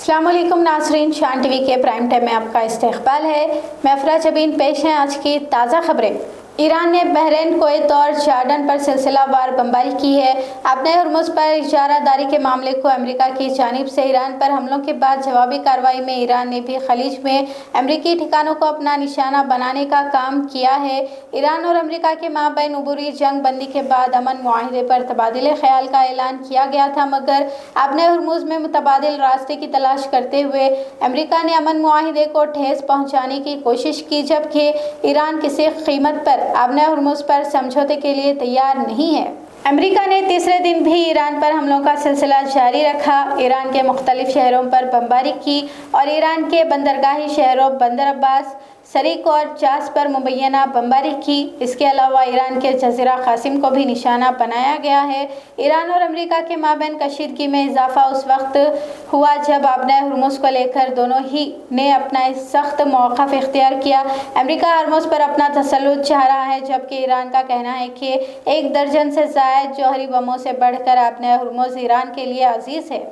अस्सलाम वालेकुम नाज़रीन, शान टीवी के प्राइम टाइम में आपका इस्तकबाल है। मैं अफरा जबीन, पेश हैं आज की ताज़ा खबरें। ईरान ने बहरीन, कुवैत और जॉर्डन पर सिलसिलावार बमबारी की है। अपने हुर्मुज़ पर इजारादारी के मामले को अमेरिका की जानिब से ईरान पर हमलों के बाद जवाबी कार्रवाई में ईरान ने भी खलीज में अमेरिकी ठिकानों को अपना निशाना बनाने का काम किया है। ईरान और अमेरिका के माबैन अबूरी जंग बंदी के बाद अमन मुआहिदे पर तबादिले ख्याल का ऐलान किया गया था, मगर अपने हुर्मुज़ में मुतबादिल रास्ते की तलाश करते हुए अमेरिका ने अमन मुआहिदे को ठेस पहुँचाने की कोशिश की, जबकि ईरान किसी कीमत पर अपने हुर्मुज़ पर समझौते के लिए तैयार नहीं है। अमेरिका ने तीसरे दिन भी ईरान पर हमलों का सिलसिला जारी रखा। ईरान के मुख्तलिफ शहरों पर बमबारी की और ईरान के बंदरगाही शहरों बंदर अब्बास, सरीक और जास पर मुबैना बमबारी की। इसके अलावा ईरान के जजीरा कासिम को भी निशाना बनाया गया है। ईरान और अमेरिका के माबैन कशीदगी में इजाफा उस वक्त हुआ जब अपने हुर्मुज़ को लेकर दोनों ही ने अपना सख्त मौक़िफ़ इख्तियार किया। अमेरिका हुर्मुज़ पर अपना तसल्लुत चाह रहा है, जबकि ईरान का कहना है कि 1 दर्जन से ज़ायद जौहरी बमों से बढ़कर अपने हुर्मुज़ ईरान के लिए अजीज़ है।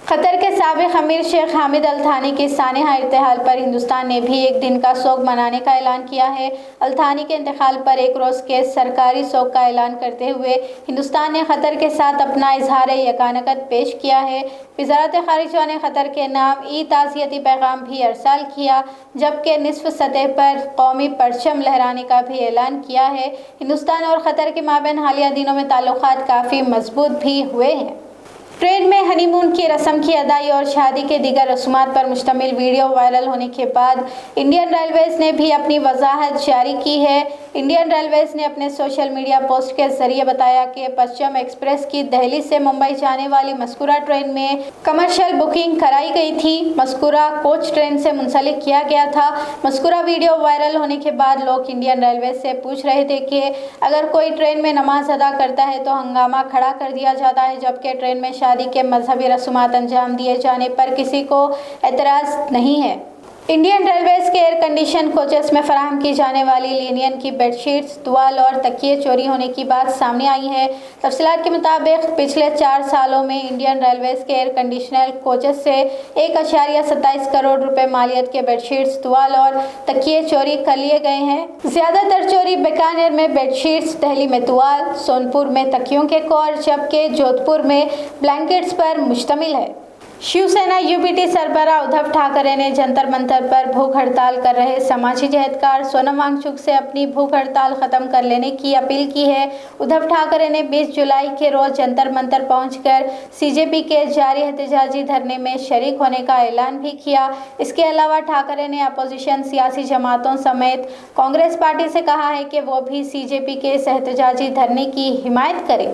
कतर के साबिक़ अमीर शेख हामिद अल थानी के सानहा इर्तिहाल पर हिंदुस्तान ने भी एक दिन का सोग मनाने का ऐलान किया है। अल थानी के इंतकाल पर एक रोज़ के सरकारी सोग का ऐलान करते हुए हिंदुस्तान ने कतर के साथ अपना इजहार यकानकत पेश किया है। वज़ारत ख़ारिजा ने कतर के नाम ताज़ियती पैगाम भी अरसाल किया, जबकि निसफ सतह पर कौमी परचम लहराने का भी ऐलान किया है। हिंदुस्तान और कतर के माबैन हालिया दिनों में ताल्लुकात काफ़ी मजबूत भी हुए हैं। ट्रेन में हनीमून की रस्म की अदाई और शादी के दीगर रसूमात पर मुश्तमिल वीडियो वायरल होने के बाद इंडियन रेलवेज़ ने भी अपनी वजाहत जारी की है। इंडियन रेलवेज़ ने अपने सोशल मीडिया पोस्ट के जरिए बताया कि पश्चिम एक्सप्रेस की दिल्ली से मुंबई जाने वाली मस्कुरा ट्रेन में कमर्शियल बुकिंग कराई गई थी। मस्कुरा कोच ट्रेन से मुंसलिक किया गया था। मस्कुरा वीडियो वायरल होने के बाद लोग इंडियन रेलवेज़ से पूछ रहे थे कि अगर कोई ट्रेन में नमाज अदा करता है तो हंगामा खड़ा कर दिया जाता है, जबकि ट्रेन में शादी के मजहबी रसूमात अंजाम दिए जाने पर किसी को एतराज़ नहीं है। इंडियन रेलवेज़ के एयर कंडीशन कोचेस में फराहम की जाने वाली लिनियन की बेडशीट्स, तुवाल और तकिए चोरी होने की बात सामने आई है। तफसीलात के मुताबिक पिछले 4 सालों में इंडियन रेलवेज़ के एयर कंडीशनर कोचेस से 1.27 करोड़ रुपए मालियत के बेडशीट्स, तुवाल और तकिए चोरी कर लिए गए हैं। ज़्यादातर चोरी बीकानेर में बेडशीट्स, दिल्ली में तुवाल, सोनपुर में तकियों के कवर, जबकि जोधपुर में ब्लैंकेट्स पर मुश्तमिल है। शिवसेना यूपीटी सरबराह उद्धव ठाकरे ने जंतर मंतर पर भूख हड़ताल कर रहे समाजी जहदकार सोनम वांगचुक से अपनी भूख हड़ताल ख़त्म कर लेने की अपील की है। उद्धव ठाकरे ने 20 जुलाई के रोज़ जंतर मंतर पहुंचकर सीजेपी के जारी एहतजाजी धरने में शरीक होने का ऐलान भी किया। इसके अलावा ठाकरे ने अपोजिशन सियासी जमातों समेत कांग्रेस पार्टी से कहा है कि वो भी सीजेपी के इस एहतजाजी धरने की हिमायत करे।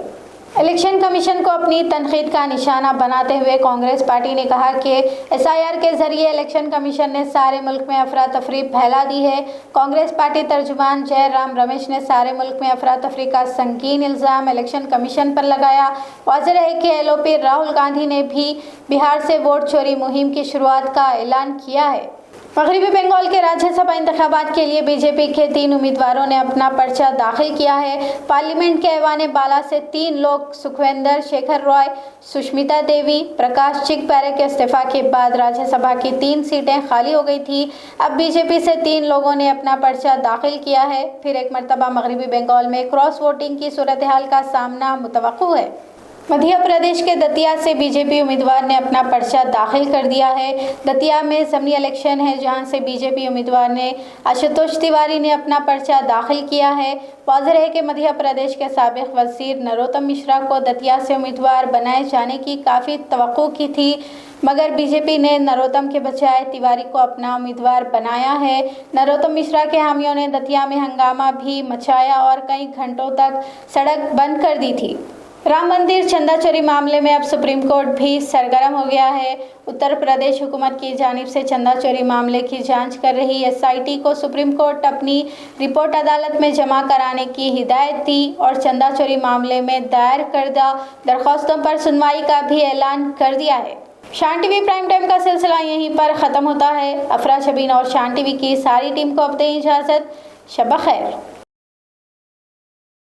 इलेक्शन कमीशन को अपनी तनकीद का निशाना बनाते हुए कांग्रेस पार्टी ने कहा कि एसआईआर के जरिए इलेक्शन कमीशन ने सारे मुल्क में अफरा तफरी फैला दी है। कांग्रेस पार्टी तर्जुमान जयराम रमेश ने सारे मुल्क में अफरा तफरी का संगीन इल्ज़ाम इलेक्शन कमीशन पर लगाया। वाज़ेह है कि एलओपी राहुल गांधी ने भी बिहार से वोट चोरी मुहिम की शुरुआत का ऐलान किया है। मगरबी बंगाल के राज्यसभा इंतखाबात के लिए बीजेपी के 3 उम्मीदवारों ने अपना पर्चा दाखिल किया है। पार्लियामेंट के ऐवान बाला से 3 लोग सुखविंदर शेखर रॉय, सुष्मिता देवी, प्रकाश चिकपैरे के इस्तीफा के बाद राज्यसभा की 3 सीटें खाली हो गई थी। अब बीजेपी से 3 लोगों ने अपना पर्चा दाखिल किया है। फिर एक मरतबा मगरबी बंगाल में क्रॉस वोटिंग की सूरत हाल का सामना मुतवक्को है। मध्य प्रदेश के दतिया से बीजेपी उम्मीदवार ने अपना पर्चा दाखिल कर दिया है। दतिया में ज़मीनी इलेक्शन है, जहां से बीजेपी उम्मीदवार ने आशुतोष तिवारी ने अपना पर्चा दाखिल किया है। वाज़ेह है कि मध्य प्रदेश के साबिक़ वज़ीर नरोत्तम मिश्रा को दतिया से उम्मीदवार बनाए जाने की काफ़ी तवक्को की थी, मगर बीजेपी ने नरोत्तम के बजाय तिवारी को अपना उम्मीदवार बनाया है। नरोत्तम मिश्रा के हामियों ने दतिया में हंगामा भी मचाया और कई घंटों तक सड़क बंद कर दी थी। राम मंदिर चंदा चोरी मामले में अब सुप्रीम कोर्ट भी सरगर्म हो गया है। उत्तर प्रदेश हुकूमत की जानिब से चंदा चोरी मामले की जांच कर रही एसआईटी को सुप्रीम कोर्ट अपनी रिपोर्ट अदालत में जमा कराने की हिदायत दी और चंदा चोरी मामले में दायर करदा दरख्वास्तों पर सुनवाई का भी ऐलान कर दिया है। शान टीवी प्राइम टाइम का सिलसिला यहीं पर ख़त्म होता है। अफरा जबीन और शान टीवी की सारी टीम को अब दें इजाज़त। शब खैर।